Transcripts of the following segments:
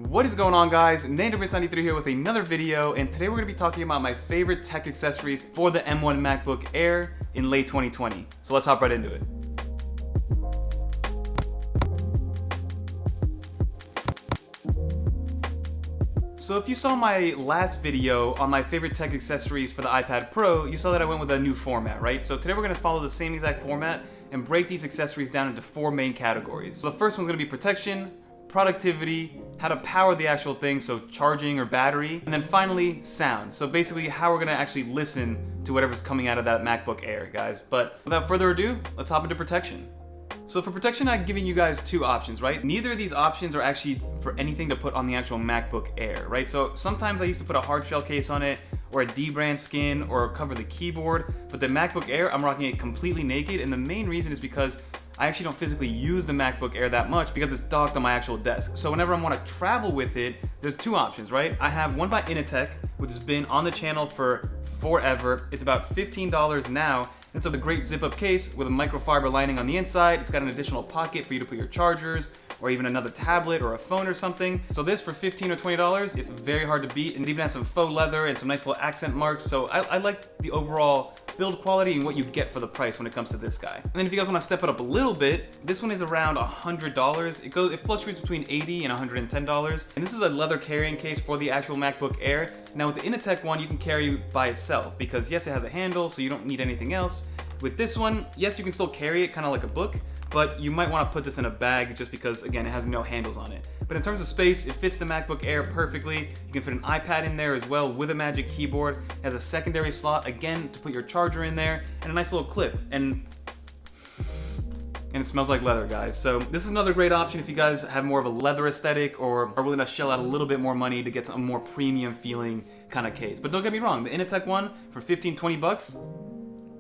What is going on, guys? NameDerbits93 here with another video, and today we're going to be talking about my favorite tech accessories for the M1 MacBook Air in late 2020. So let's hop right into it. So if you saw my last video on my favorite tech accessories for the iPad Pro, you saw that I went with a new format, right? So today we're going to follow the same exact format and break these accessories down into 4 main categories. So the first one's going to be protection, productivity, how to power the actual thing, so charging or battery, and then finally sound. So basically how we're going to actually listen to whatever's coming out of that MacBook Air, guys. But without further ado, let's hop into protection. So for protection, I've given you guys 2 options, right? Neither of these options are actually for anything to put on the actual MacBook Air, right? So sometimes I used to put a hard shell case on it, or a D-brand skin, or cover the keyboard, but the MacBook Air, I'm rocking it completely naked, and the main reason is because I actually don't physically use the MacBook Air that much because it's docked on my actual desk. So whenever I want to travel with it, there's 2 options, right? I have one by Initech, which has been on the channel for forever. It's about $15 now. It's a great zip-up case with a microfiber lining on the inside. It's got an additional pocket for you to put your chargers, or even another tablet or a phone or something. So this for $15 or $20, it's very hard to beat, and it even has some faux leather and some nice little accent marks. So I like the overall build quality and what you get for the price when it comes to this guy. And then if you guys want to step it up a little bit, this one is around $100. It fluctuates between $80 and $110. And this is a leather carrying case for the actual MacBook Air. Now with the Initech one, you can carry by itself because yes, it has a handle, so you don't need anything else. With this one, yes, you can still carry it kind of like a book, but you might want to put this in a bag just because, again, it has no handles on it. But in terms of space, it fits the MacBook Air perfectly. You can fit an iPad in there as well with a Magic Keyboard. It has a secondary slot, again, to put your charger in there, and a nice little clip. And it smells like leather, guys. So this is another great option if you guys have more of a leather aesthetic or are willing to shell out a little bit more money to get some more premium feeling kind of case. But don't get me wrong, the Initech one for 15-20 bucks,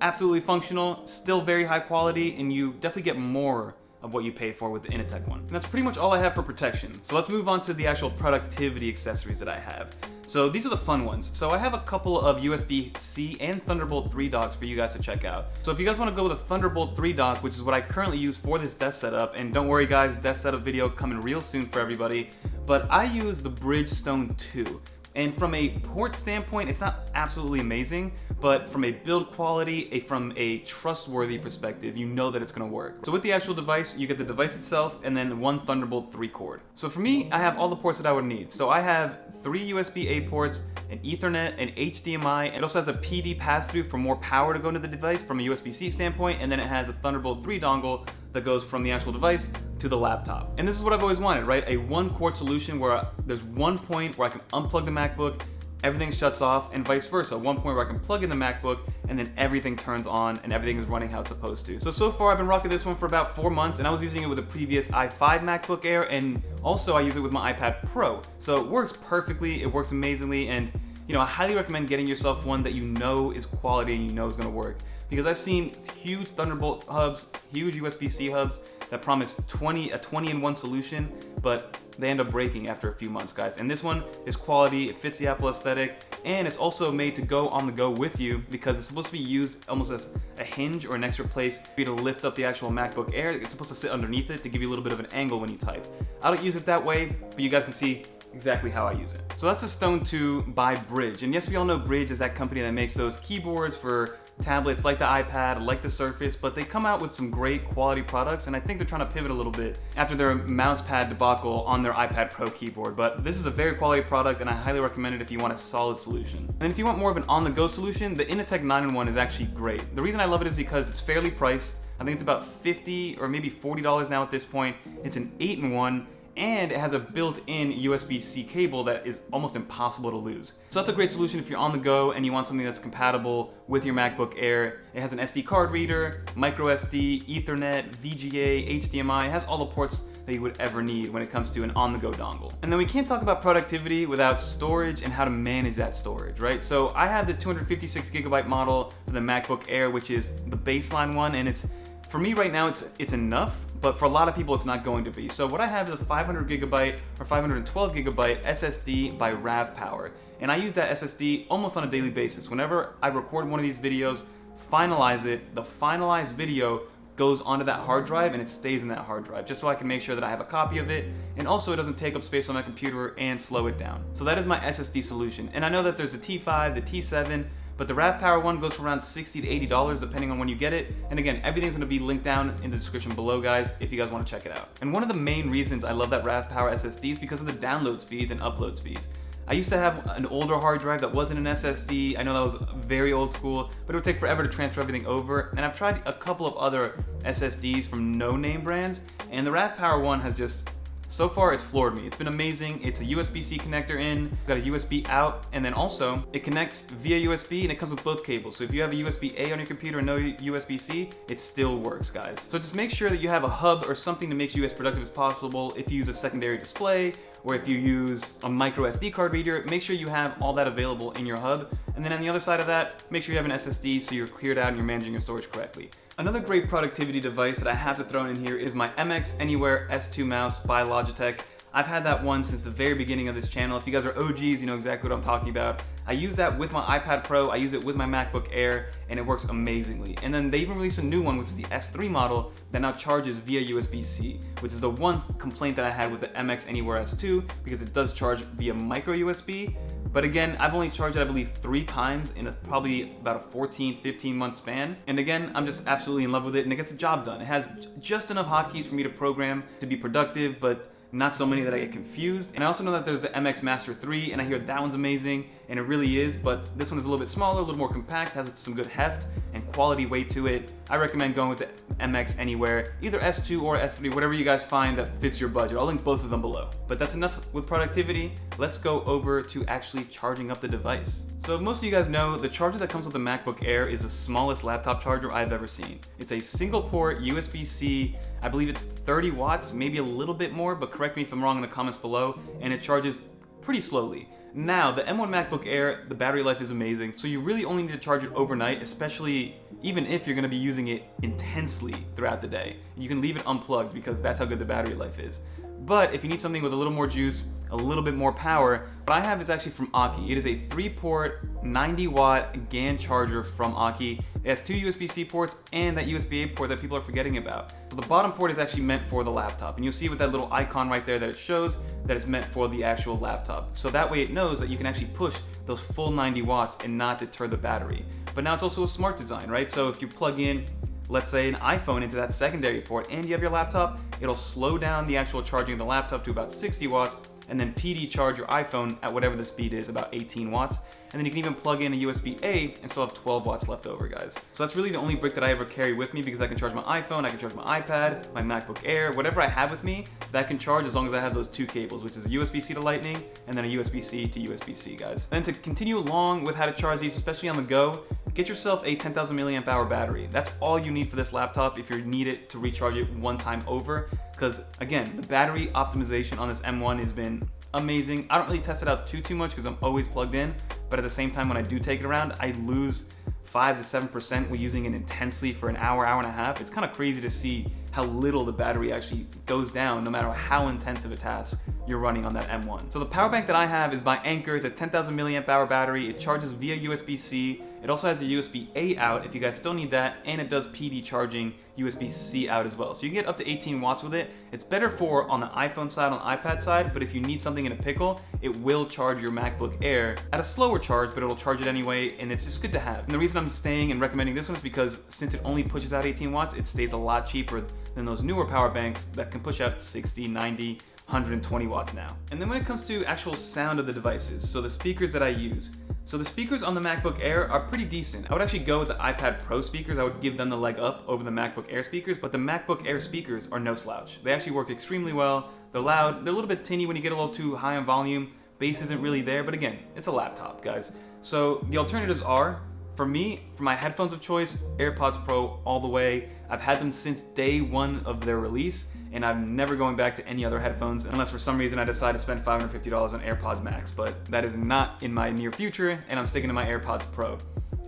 absolutely functional, still very high quality, and you definitely get more of what you pay for with the Initech one. And that's pretty much all I have for protection. So let's move on to the actual productivity accessories that I have. So these are the fun ones. So I have a couple of USB-C and Thunderbolt 3 docks for you guys to check out. So if you guys want to go with a Thunderbolt 3 dock, which is what I currently use for this desk setup, and don't worry guys, desk setup video coming real soon for everybody, but I use the Bridgestone 2. And from a port standpoint, it's not absolutely amazing, but from a build quality, from a trustworthy perspective, you know that it's gonna work. So with the actual device, you get the device itself and then one Thunderbolt 3 cord. So for me, I have all the ports that I would need. So I have 3 USB-A ports, an Ethernet, an HDMI. It also has a PD pass-through for more power to go into the device from a USB-C standpoint, and then it has a Thunderbolt 3 dongle that goes from the actual device to the laptop. And this is what I've always wanted, right? A one-cord solution where there's one point where I can unplug the MacBook, everything shuts off, and vice versa. One point where I can plug in the MacBook, and then everything turns on and everything is running how it's supposed to. So far I've been rocking this one for about 4 months, and I was using it with a previous i5 MacBook Air, and also I use it with my iPad Pro. So it works perfectly, it works amazingly, and you know, I highly recommend getting yourself one that you know is quality and you know is gonna work. Because I've seen huge Thunderbolt hubs, huge USB-C hubs that promise a 20-in-1 solution, but they end up breaking after a few months, guys. And this one is quality, it fits the Apple aesthetic, and it's also made to go on the go with you because it's supposed to be used almost as a hinge or an extra place for you to lift up the actual MacBook Air. It's supposed to sit underneath it to give you a little bit of an angle when you type. I don't use it that way, but you guys can see exactly how I use it. So that's a Stone 2 by Bridge. And yes, we all know Bridge is that company that makes those keyboards for tablets like the iPad, like the Surface, but they come out with some great quality products, and I think they're trying to pivot a little bit after their mouse pad debacle on their iPad Pro keyboard. But this is a very quality product, and I highly recommend it if you want a solid solution. And if you want more of an on-the-go solution, the Initech 9-in-1 is actually great. The reason I love it is because it's fairly priced. I think it's about $50 or maybe $40 now at this point. It's an 8-in-1. And it has a built-in USB-C cable that is almost impossible to lose. So that's a great solution if you're on the go and you want something that's compatible with your MacBook Air. It has an SD card reader, micro SD, Ethernet, VGA, HDMI. It has all the ports that you would ever need when it comes to an on-the-go dongle. And then we can't talk about productivity without storage and how to manage that storage, right? So I have the 256GB model for the MacBook Air, which is the baseline one, and for me right now, it's enough, but for a lot of people, it's not going to be. So what I have is a 500GB or 512GB SSD by RAVPower. And I use that SSD almost on a daily basis. Whenever I record one of these videos, finalize it, the finalized video goes onto that hard drive and it stays in that hard drive, just so I can make sure that I have a copy of it, and also it doesn't take up space on my computer and slow it down. So that is my SSD solution. And I know that there's the T5, the T7, but the RAV Power one goes for around $60 to $80 depending on when you get it. And again, everything's gonna be linked down in the description below, guys, if you guys wanna check it out. And one of the main reasons I love that RAV Power SSD is because of the download speeds and upload speeds. I used to have an older hard drive that wasn't an SSD. I know that was very old school, but it would take forever to transfer everything over. And I've tried a couple of other SSDs from no-name brands, and the RAV Power one has just, so far it's floored me. It's been amazing. It's a USB-C connector in, got a USB out, and then also it connects via USB and it comes with both cables. So if you have a USB-A on your computer and no USB-C, it still works, guys. So just make sure that you have a hub or something to make you as productive as possible. If you use a secondary display, or if you use a micro SD card reader, make sure you have all that available in your hub. And then on the other side of that, make sure you have an SSD so you're cleared out and you're managing your storage correctly. Another great productivity device that I have to throw in here is my MX Anywhere S2 mouse by Logitech. I've had that one since the very beginning of this channel. If you guys are OGs, you know exactly what I'm talking about. I use that with my iPad Pro, I use it with my MacBook Air, and it works amazingly. And then they even released a new one, which is the S3 model, that now charges via USB-C, which is the one complaint that I had with the MX Anywhere S2, because it does charge via micro USB. But again, I've only charged it, I believe, 3 times in probably about a 15 month span. And again, I'm just absolutely in love with it, and it gets the job done. It has just enough hotkeys for me to program to be productive, but not so many that I get confused. And I also know that there's the MX Master 3, and I hear that one's amazing, and it really is, but this one is a little bit smaller, a little more compact, has some good heft and quality weight to it. I recommend going with the MX Anywhere, either S2 or S3, whatever you guys find that fits your budget. I'll link both of them below. But that's enough with productivity. Let's go over to actually charging up the device. So most of you guys know, the charger that comes with the MacBook Air is the smallest laptop charger I've ever seen. It's a single port USB-C, I believe it's 30 watts, maybe a little bit more, but correct me if I'm wrong in the comments below, and it charges pretty slowly. Now, the M1 MacBook Air, the battery life is amazing, so you really only need to charge it overnight, especially even if you're gonna be using it intensely throughout the day. You can leave it unplugged because that's how good the battery life is. But if you need something with a little more juice, a little bit more power, what I have is actually from Aki. It is a 3-port, 90-watt GAN charger from Aki. It has 2 USB-C ports and that USB-A port that people are forgetting about. So the bottom port is actually meant for the laptop, and you'll see with that little icon right there that it shows that it's meant for the actual laptop. So that way it knows that you can actually push those full 90 watts and not deter the battery. But now it's also a smart design, right? So if you plug in, let's say, an iPhone into that secondary port and you have your laptop, it'll slow down the actual charging of the laptop to about 60 watts and then PD charge your iPhone at whatever the speed is, about 18 watts. And then you can even plug in a USB-A and still have 12 watts left over, guys. So that's really the only brick that I ever carry with me, because I can charge my iPhone, I can charge my iPad, my MacBook Air, whatever I have with me, that can charge as long as I have those 2 cables, which is a USB-C to Lightning and then a USB-C to USB-C, guys. And to continue along with how to charge these, especially on the go, get yourself a 10,000 milliamp hour battery. That's all you need for this laptop if you need it to recharge it one time over. Because again, the battery optimization on this M1 has been amazing. I don't really test it out too much because I'm always plugged in, but at the same time when I do take it around, I lose 5 to 7% when using it intensely for an hour, hour and a half. It's kind of crazy to see how little the battery actually goes down no matter how intensive a task you're running on that M1. So the power bank that I have is by Anker. It's a 10,000 milliamp hour battery. It charges via USB-C. It also has a USB-A out if you guys still need that, and it does PD charging USB-C out as well. So you can get up to 18 watts with it. It's better for on the iPhone side, on the iPad side, but if you need something in a pickle, it will charge your MacBook Air at a slower charge, but it'll charge it anyway, and it's just good to have. And the reason I'm staying and recommending this one is because since it only pushes out 18 watts, it stays a lot cheaper than those newer power banks that can push out 60, 90, 120 watts now. And then when it comes to actual sound of the devices, so the speakers that I use. So the speakers on the MacBook Air are pretty decent. I would actually go with the iPad Pro speakers. I would give them the leg up over the MacBook Air speakers, but the MacBook Air speakers are no slouch. They actually work extremely well. They're loud. They're a little bit tinny when you get a little too high on volume. Bass isn't really there, but again, it's a laptop, guys. So the alternatives are, for me, for my headphones of choice, AirPods Pro all the way. I've had them since day 1 of their release, and I'm never going back to any other headphones unless for some reason I decide to spend $550 on AirPods Max, but that is not in my near future, and I'm sticking to my AirPods Pro.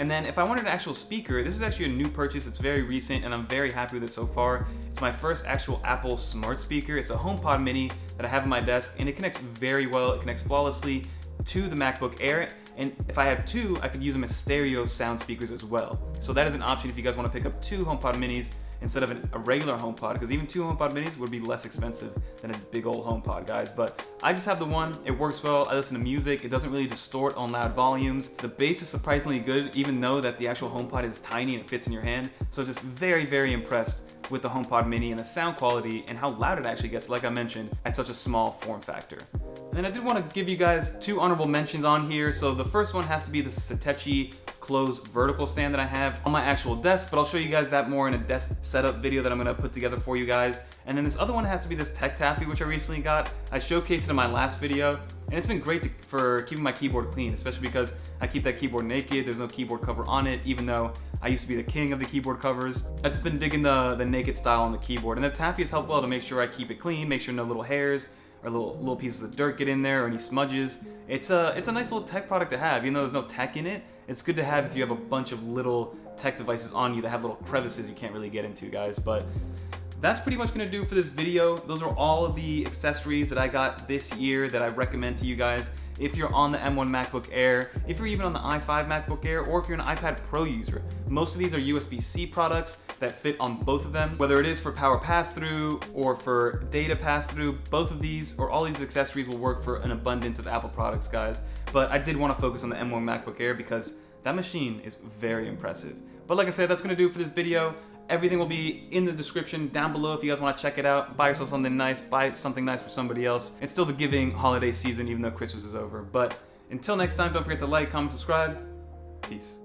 And then if I wanted an actual speaker, this is actually a new purchase. It's very recent, and I'm very happy with it so far. It's my first actual Apple smart speaker. It's a HomePod Mini that I have on my desk, and it connects very well. It connects flawlessly to the MacBook Air, and if I have 2, I could use them as stereo sound speakers as well. So that is an option if you guys want to pick up 2 HomePod Minis. instead of a regular HomePod, because even 2 HomePod minis would be less expensive than a big old HomePod, guys. But I just have the one. It works well. I listen to music. It doesn't really distort on loud volumes. The bass is surprisingly good, even though that the actual HomePod is tiny and it fits in your hand. So just very, very impressed with the HomePod mini and the sound quality and how loud it actually gets, like I mentioned, at such a small form factor. And I did want to give you guys 2 honorable mentions on here. So the first one has to be the Satechi closed vertical stand that I have on my actual desk, but I'll show you guys that more in a desk setup video that I'm going to put together for you guys. And then this other one has to be this Tech Taffy, which I recently got. I showcased it in my last video, and it's been great for keeping my keyboard clean, especially because I keep that keyboard naked. There's no keyboard cover on it, even though I used to be the king of the keyboard covers. I've just been digging the naked style on the keyboard, and the Taffy has helped well to make sure I keep it clean, make sure no little hairs or little pieces of dirt get in there or any smudges. It's a nice little tech product to have, even though there's no tech in it. It's good to have if you have a bunch of little tech devices on you that have little crevices you can't really get into, guys. But that's pretty much gonna do for this video. Those are all of the accessories that I got this year that I recommend to you guys. If you're on the M1 MacBook Air, if you're even on the i5 MacBook Air, or if you're an iPad Pro user, most of these are USB-C products that fit on both of them. Whether it is for power pass-through or for data pass-through, both of these or all these accessories will work for an abundance of Apple products, guys. But I did want to focus on the M1 MacBook Air because that machine is very impressive. But like I said, that's gonna do it for this video. Everything will be in the description down below if you guys want to check it out. Buy yourself something nice, buy something nice for somebody else. It's still the giving holiday season even though Christmas is over. But until next time, don't forget to like, comment, subscribe. Peace.